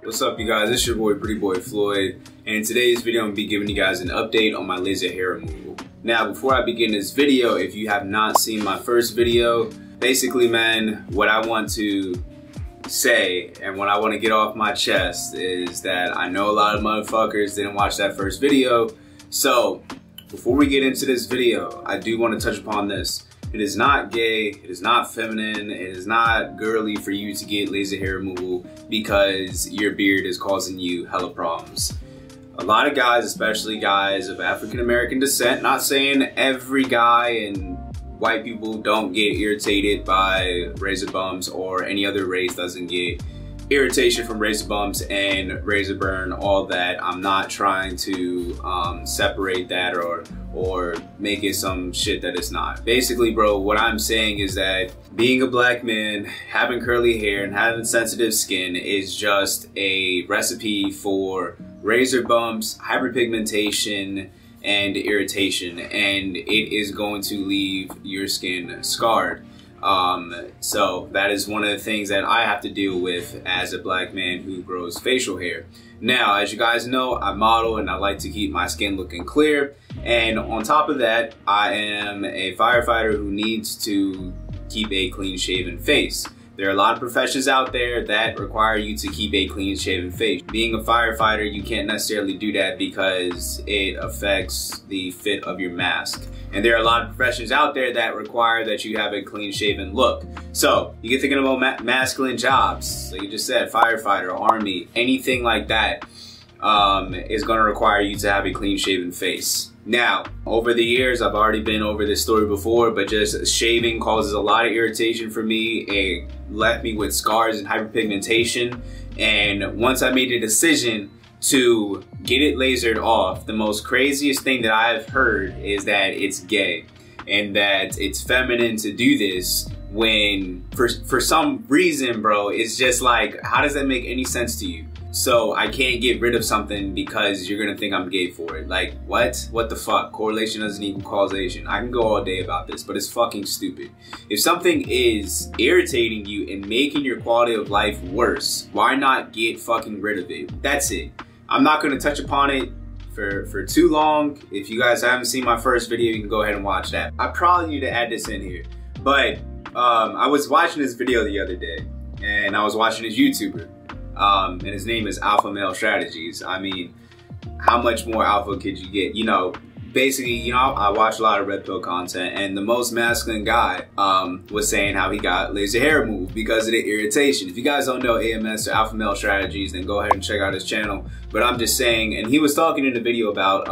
What's up, you guys? It's your boy Pretty Boy Floyd, and in today's video I'm gonna be giving you guys an update on my laser hair removal. Now, before I begin this video, if you have not seen my first video, basically, man, what I want to say and what I want to get off my chest is that I know a lot of motherfuckers didn't watch that first video. So before we get into this video, I do want to touch upon this. It is not gay, it is not feminine, it is not girly for you to get laser hair removal because your beard is causing you hella problems. A lot of guys, especially guys of African American descent, not saying every guy and white people don't get irritated by razor bumps or any other race doesn't get irritation from razor bumps and razor burn, all that. I'm not trying to separate that or make it some shit that it's not. Basically, bro, what I'm saying is that being a black man, having curly hair and having sensitive skin is just a recipe for razor bumps, hyperpigmentation, and irritation, and it is going to leave your skin scarred. So that is one of the things that I have to deal with as a black man who grows facial hair. Now, as you guys know, I model and I like to keep my skin looking clear, and on top of that, I am a firefighter who needs to keep a clean shaven face. There are a lot of professions out there that require you to keep a clean shaven face. Being a firefighter, you can't necessarily do that because it affects the fit of your mask. And there are a lot of professions out there that require that you have a clean shaven look. So you get thinking about masculine jobs, like you just said, firefighter, army, anything like that is gonna require you to have a clean shaven face. Now, over the years, I've already been over this story before, but just shaving causes a lot of irritation for me. It left me with scars and hyperpigmentation. And once I made a decision to get it lasered off, the most craziest thing that I've heard is that it's gay and that it's feminine to do this when for some reason, bro, it's just like, how does that make any sense to you? So I can't get rid of something because you're gonna think I'm gay for it. Like, what? What the fuck? Correlation doesn't equal causation. I can go all day about this, but it's fucking stupid. If something is irritating you and making your quality of life worse, why not get fucking rid of it? That's it. I'm not gonna touch upon it for too long. If you guys haven't seen my first video, you can go ahead and watch that. I probably need to add this in here, but I was watching this video the other day, and I was watching this YouTuber. And his name is Alpha Male Strategies. I mean, how much more alpha could you get? You know, basically, you know, I watch a lot of red pill content, and the most masculine guy was saying how he got laser hair removed because of the irritation. If you guys don't know AMS or Alpha Male Strategies, then go ahead and check out his channel. But I'm just saying, and he was talking in the video about,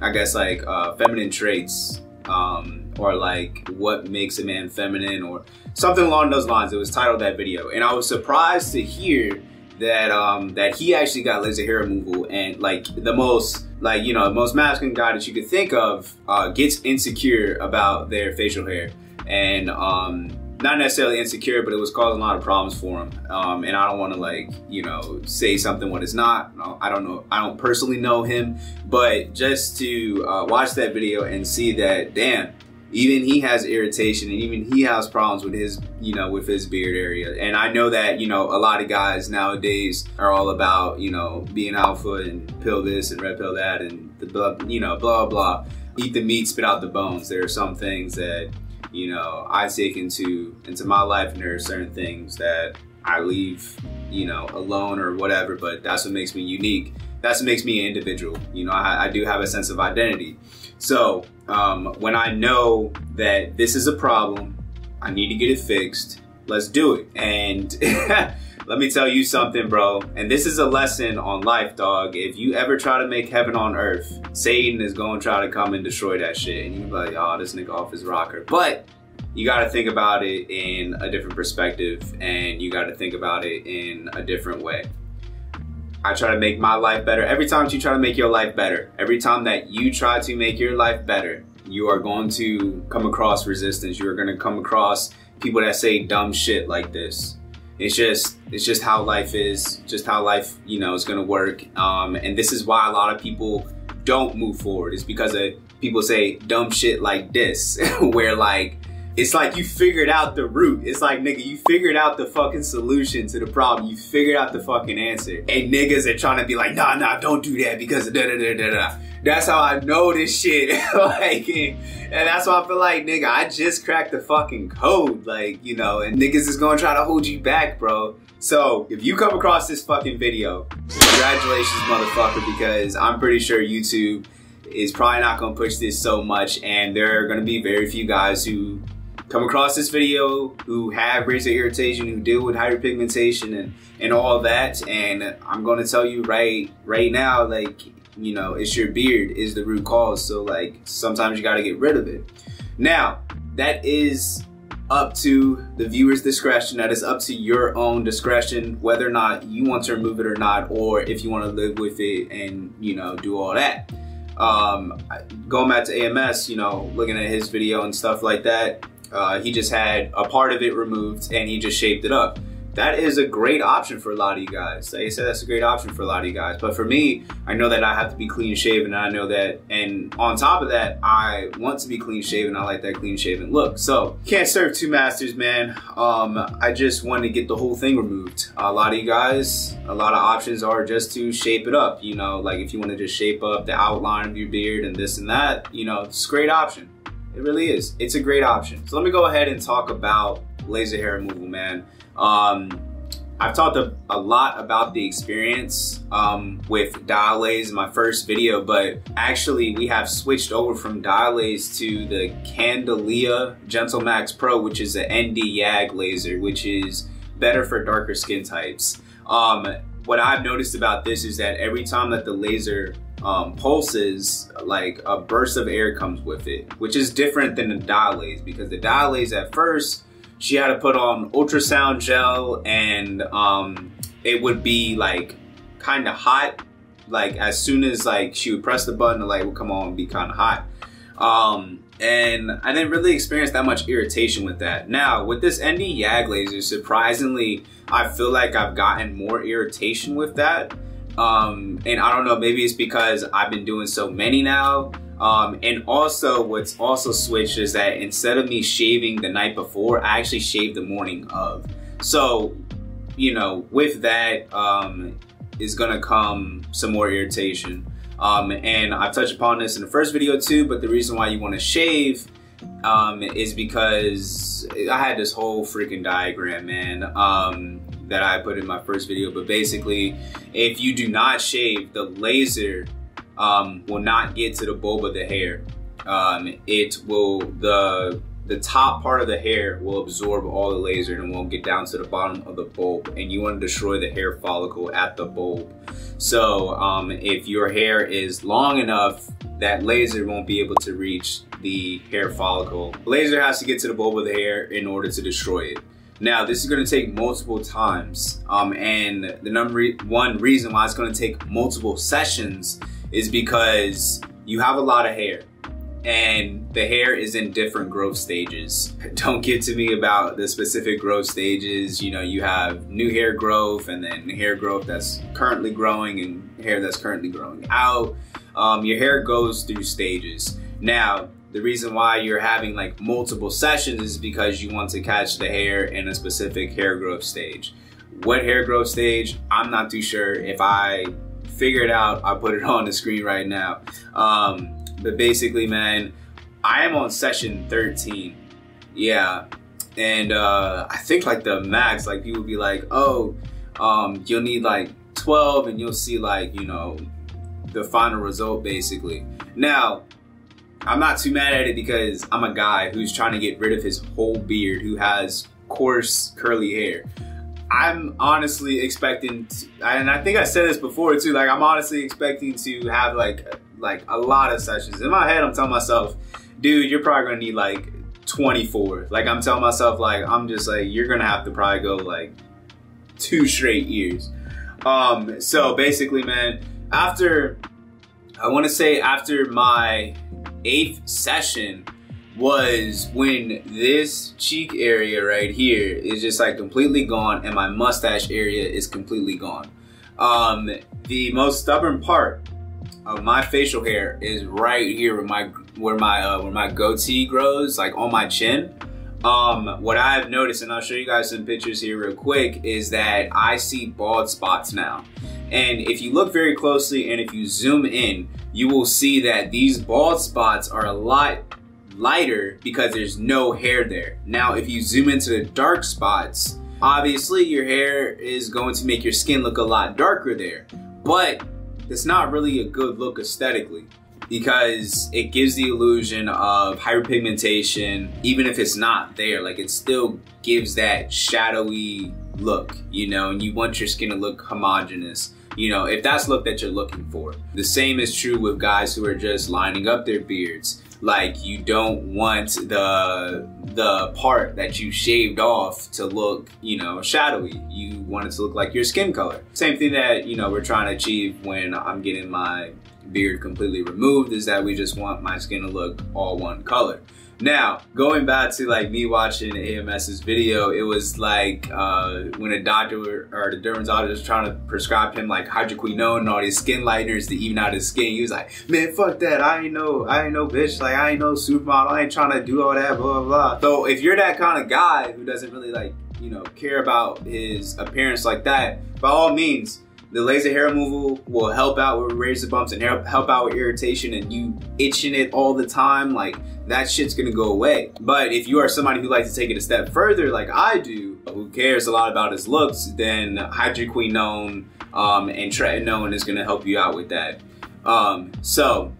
I guess, like feminine traits, or like what makes a man feminine or something along those lines. It was titled that video, and I was surprised to hear that that he actually got laser hair removal, and like the most, like, you know, the most masculine guy that you could think of gets insecure about their facial hair, and not necessarily insecure, but it was causing a lot of problems for him. And I don't want to, like, you know, say something what it's not. I don't know. I don't personally know him, but just to watch that video and see that, damn, even he has irritation and even he has problems with his, you know, with his beard area. And I know that, you know, a lot of guys nowadays are all about, you know, being alpha and pill this and red pill that and the blah, you know, blah, blah. Eat the meat, spit out the bones. There are some things that, you know, I take into my life, and there are certain things that I leave, you know, alone or whatever, but that's what makes me unique. That's what makes me an individual. You know, I do have a sense of identity. So when I know that this is a problem, I need to get it fixed, let's do it. And let me tell you something, bro. And this is a lesson on life, dog. If you ever try to make heaven on earth, Satan is going to try to come and destroy that shit. And you're like, oh, this nigga off his rocker. But you got to think about it in a different perspective, and you got to think about it in a different way. I try to make my life better. Every time you try to make your life better, every time that you try to make your life better, you are going to come across resistance. You are going to come across people that say dumb shit like this. It's just how life is, just how life, you know, is going to work. And this is why a lot of people don't move forward. It's because of people say dumb shit like this, where like it's like you figured out the root. It's like, nigga, you figured out the fucking solution to the problem. You figured out the fucking answer. And niggas are trying to be like, nah, don't do that because da da da da da. That's how I know this shit. Like, and that's why I feel like, nigga, I just cracked the fucking code. Like, you know, and niggas is gonna try to hold you back, bro. So if you come across this fucking video, congratulations, motherfucker, because I'm pretty sure YouTube is probably not gonna push this so much, and there are gonna be very few guys who come across this video who have razor irritation, who deal with hyperpigmentation and all that. And I'm gonna tell you right now, like, you know, it's your beard is the root cause. So like, sometimes you gotta get rid of it. Now, that is up to the viewer's discretion. That is up to your own discretion, whether or not you want to remove it or not, or if you want to live with it and, you know, do all that. Going back to AMS, you know, looking at his video and stuff like that, he just had a part of it removed and he just shaped it up. That is a great option for a lot of you guys. Like I said, that's a great option for a lot of you guys. But for me, I know that I have to be clean shaven, and I know that, and on top of that, I want to be clean shaven. I like that clean shaven look. So can't serve two masters, man. I just wanted to get the whole thing removed. A lot of you guys, a lot of options are just to shape it up. You know, like if you want to just shape up the outline of your beard and this and that, you know, it's a great option. It really is. It's a great option. So let me go ahead and talk about laser hair removal, man. I've talked a lot about the experience with dial lasers in my first video, but actually we have switched over from dial lasers to the Candela Gentle Max Pro, which is an ND YAG laser, which is better for darker skin types. What I've noticed about this is that every time that the laser pulses, like a burst of air comes with it, which is different than the dial lasers, because the dial lasers at first, she had to put on ultrasound gel, and it would be like kind of hot. Like as soon as like she would press the button, the light would come on and be kind of hot. And I didn't really experience that much irritation with that. Now with this ND YAG laser, surprisingly, I feel like I've gotten more irritation with that. And I don't know, maybe it's because I've been doing so many now. And also what's also switched is that instead of me shaving the night before, I actually shave the morning of. So, you know, with that is gonna come some more irritation. And I've touched upon this in the first video too, but the reason why you wanna shave is because I had this whole freaking diagram, man, that I put in my first video. But basically, if you do not shave, the laser will not get to the bulb of the hair. It will, the top part of the hair will absorb all the laser and won't get down to the bottom of the bulb, and you want to destroy the hair follicle at the bulb. So if your hair is long enough, that laser won't be able to reach the hair follicle. The laser has to get to the bulb of the hair in order to destroy it. Now, this is going to take multiple times, and the number one reason why it's going to take multiple sessions is because you have a lot of hair, and the hair is in different growth stages. Don't get to me about the specific growth stages. You know, you have new hair growth, and then hair growth that's currently growing, and hair that's currently growing out. Your hair goes through stages. Now, the reason why you're having like multiple sessions is because you want to catch the hair in a specific hair growth stage. What hair growth stage? I'm not too sure. If I figure it out, I'll put it on the screen right now. But basically, man, I am on session 13. Yeah. And I think like the max, like people be like, oh, you'll need like 12 and you'll see like, you know, the final result basically. Now, I'm not too mad at it because I'm a guy who's trying to get rid of his whole beard, who has coarse curly hair. I'm honestly expecting to, and I think I said this before too, like I'm honestly expecting to have like a lot of sessions. In my head, I'm telling myself, dude, you're probably gonna need like 24. Like I'm telling myself, like I'm just like, you're gonna have to probably go like 2 straight years. So basically, man, after, I wanna say after my 8th session was when this cheek area right here is just like completely gone, and my mustache area is completely gone. The most stubborn part of my facial hair is right here where my goatee grows, like on my chin. what I've noticed, and I'll show you guys some pictures here real quick, is that I see bald spots now. And if you look very closely and if you zoom in, you will see that these bald spots are a lot lighter because there's no hair there. Now, if you zoom into the dark spots, obviously your hair is going to make your skin look a lot darker there, but it's not really a good look aesthetically because it gives the illusion of hyperpigmentation, even if it's not there. Like, it still gives that shadowy look, you know, and you want your skin to look homogeneous, you know, if that's the look that you're looking for. The same is true with guys who are just lining up their beards. Like, you don't want the part that you shaved off to look, you know, shadowy. You want it to look like your skin color. Same thing that, you know, we're trying to achieve when I'm getting my beard completely removed, is that we just want my skin to look all one color. Now, going back to like me watching AMS's video, it was like when a doctor or the dermatologist was trying to prescribe him like hydroquinone and all these skin lighteners to even out his skin. He was like, man, fuck that. I ain't no bitch. Like, I ain't no supermodel. I ain't trying to do all that, blah, blah, blah. So if you're that kind of guy who doesn't really like, you know, care about his appearance like that, by all means, the laser hair removal will help out with razor bumps and help out with irritation and you itching it all the time. Like, that shit's gonna go away. But if you are somebody who likes to take it a step further, like I do, who cares a lot about his looks, then hydroquinone and tretinoin is gonna help you out with that. So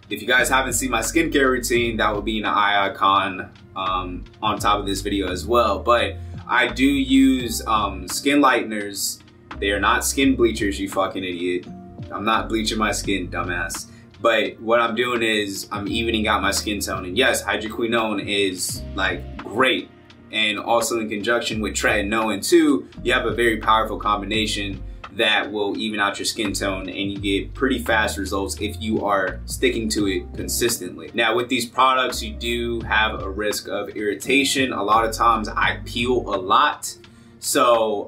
if you guys haven't seen my skincare routine, that will be in the eye icon on top of this video as well. But I do use skin lighteners. They are not skin bleachers, you fucking idiot. I'm not bleaching my skin, dumbass. But what I'm doing is I'm evening out my skin tone. And yes, hydroquinone is like great. And also in conjunction with tretinoin too, you have a very powerful combination that will even out your skin tone and you get pretty fast results if you are sticking to it consistently. Now with these products, you do have a risk of irritation. A lot of times I peel a lot. So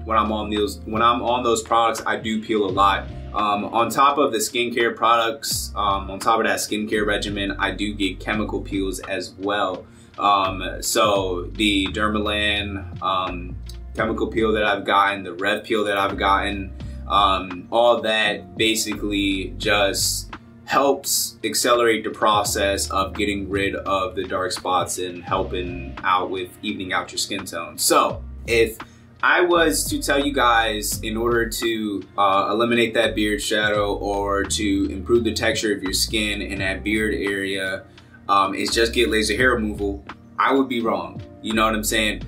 when I'm on those products, I do peel a lot. On top of the skincare products, on top of that skincare regimen, I do get chemical peels as well. So the Dermalan chemical peel that I've gotten, the Rev peel that I've gotten, all that basically just helps accelerate the process of getting rid of the dark spots and helping out with evening out your skin tone. So if I was to tell you guys, in order to eliminate that beard shadow or to improve the texture of your skin in that beard area, is just get laser hair removal, I would be wrong. You know what I'm saying?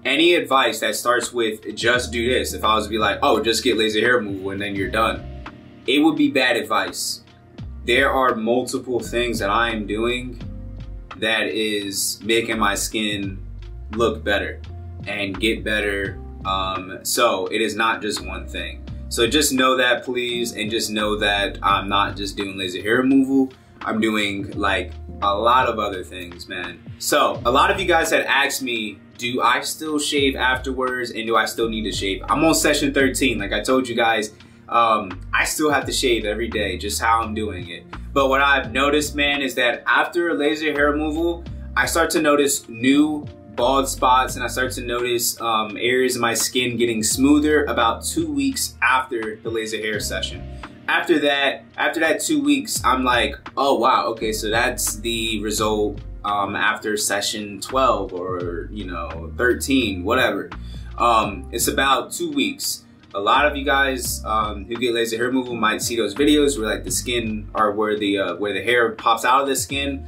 Any advice that starts with just do this, if I was to be like, oh, just get laser hair removal and then you're done, it would be bad advice. There are multiple things that I am doing that is making my skin look better and get better. So it is not just one thing. So just know that, please, and just know that I'm not just doing laser hair removal. I'm doing like a lot of other things, man. So a lot of you guys had asked me, do I still shave afterwards and do I still need to shave? I'm on session 13, like I told you guys. I still have to shave every day, just how I'm doing it. But what I've noticed, man, is that after laser hair removal, I start to notice new bald spots and I start to notice areas of my skin getting smoother about 2 weeks after the laser hair session. After that 2 weeks, I'm like, oh wow, okay, so that's the result after session 12 or, you know, 13, whatever. It's about 2 weeks. A lot of you guys who get laser hair removal might see those videos where like the skin, or where the hair pops out of the skin.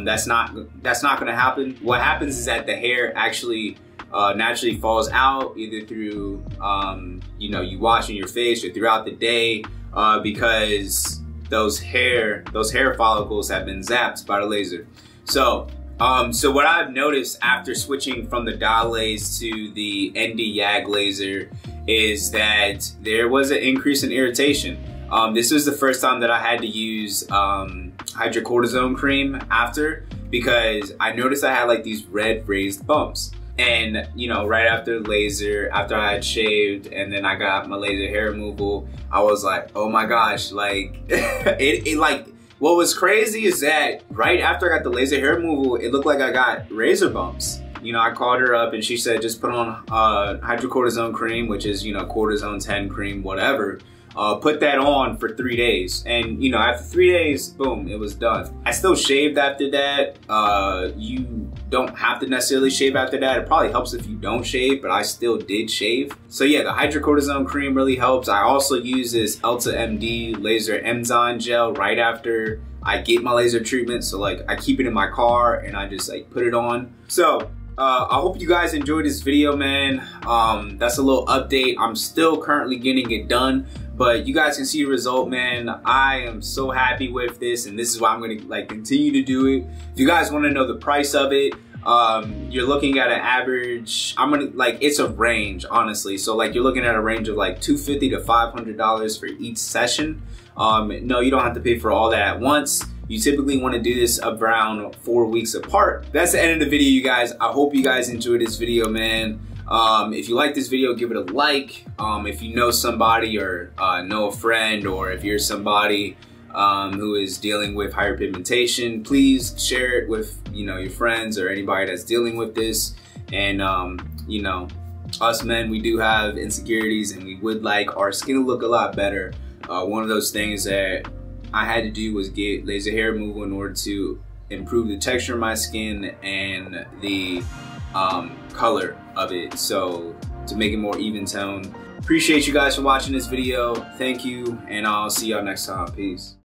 That's not gonna happen. What happens is that the hair actually naturally falls out either through you know, you washing your face or throughout the day because those hair follicles have been zapped by the laser. So what I've noticed after switching from the Delays to the ND YAG laser is that there was an increase in irritation. This was the first time that I had to use hydrocortisone cream after, because I noticed I had like these red raised bumps. And you know, right after laser, after I had shaved and then I got my laser hair removal, I was like, oh my gosh, like it like What was crazy is that right after I got the laser hair removal, it looked like I got razor bumps. You know, I called her up and she said, just put on hydrocortisone cream, which is, you know, cortisone 10 cream, whatever. Put that on for 3 days. And, you know, after 3 days, boom, it was done. I still shaved after that. You don't have to necessarily shave after that. It probably helps if you don't shave, but I still did shave. So yeah, the hydrocortisone cream really helps. I also use this Elta MD laser enzyme gel right after I get my laser treatment. So like I keep it in my car and I just like put it on. So I hope you guys enjoyed this video, man. That's a little update. I'm still currently getting it done, but you guys can see the result, man. I am so happy with this, and this is why I'm gonna like continue to do it. If you guys want to know the price of it, you're looking at an average, it's a range, honestly. So like you're looking at a range of like $250 to $500 for each session. No, you don't have to pay for all that at once. You typically want to do this around 4 weeks apart. That's the end of the video, you guys. I hope you guys enjoyed this video, man. If you like this video, give it a like. If you know somebody or know a friend, or if you're somebody who is dealing with hyperpigmentation, please share it with, you know, your friends or anybody that's dealing with this. And you know, us men, we do have insecurities and we would like our skin to look a lot better. One of those things that I had to do was get laser hair removal in order to improve the texture of my skin and the color of it, so to make it more even tone. Appreciate you guys for watching this video. Thank you, and I'll see y'all next time. Peace.